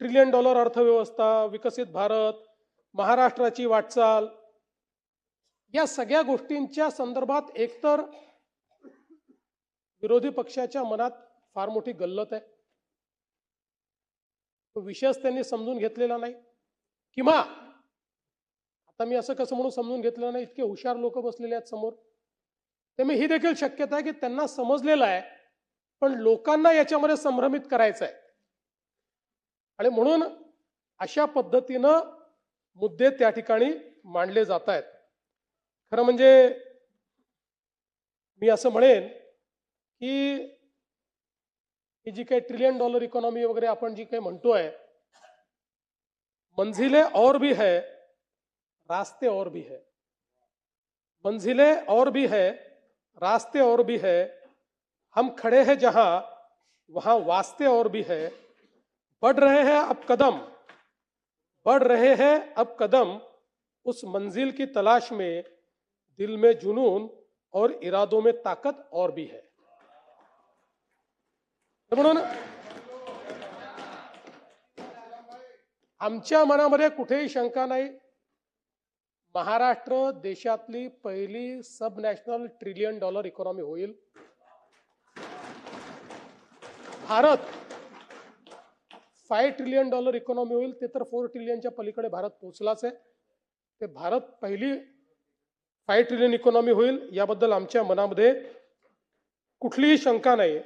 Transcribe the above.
Trillion dollar अर्थव्यवस्था, विकसित भारत, महाराष्ट्राची वाटचाल, या सगळ्या गोष्टींच्या संदर्भात एकतर विरोधी पक्षाच्या मनात फार मोठी गल्लत आहे, तो विषयच त्यांनी समजून घेतलेला नाही, किंवा आता मी असं कसं म्हणून समजून घेतलेलं नाही, इतके हुशार लोक बसलेले आहेत समोर, त्यामुळे ही देखील शक्यता आहे की त्यांना समजलेलं आहे पण लोकांना याच्यामध्ये संभ्रमित करायचं आहे आणि म्हणून अशा पद्धतीनं मुद्दे त्या ठिकाणी मांडले जात आहेत. खरं म्हणजे मी असं म्हणेन की ही जी काही ट्रिलियन डॉलर इकॉनॉमी वगैरे आपण जी काही म्हणतोय, मंजिलें और भी है, रास्ते और भी है, मंजिलें और भी है, रास्ते और भी है, हम खड़े हैं जहां वहां वास्ते और भी है, बढ़ रहे हैं अब कदम, बढ़ रहे हैं अब कदम, उस मंजिल की तलाश में दिल में जुनून और इरादों में ताकत और भी है. म्हणून आमच्या मनामध्ये कुठेही शंका नाही, महाराष्ट्र देशातली पहिली सब नॅशनल ट्रिलियन डॉलर इकॉनॉमी होईल. भारत 5 ट्रिलियन डॉलर इकॉनॉमी होईल, ते तर 4 ट्रिलियनच्या पलीकडे भारत पोहोचलाच आहे. ते भारत पहिली 5 ट्रिलियन इकॉनॉमी होईल याबद्दल आमच्या मनामध्ये कुठलीही शंका नाही.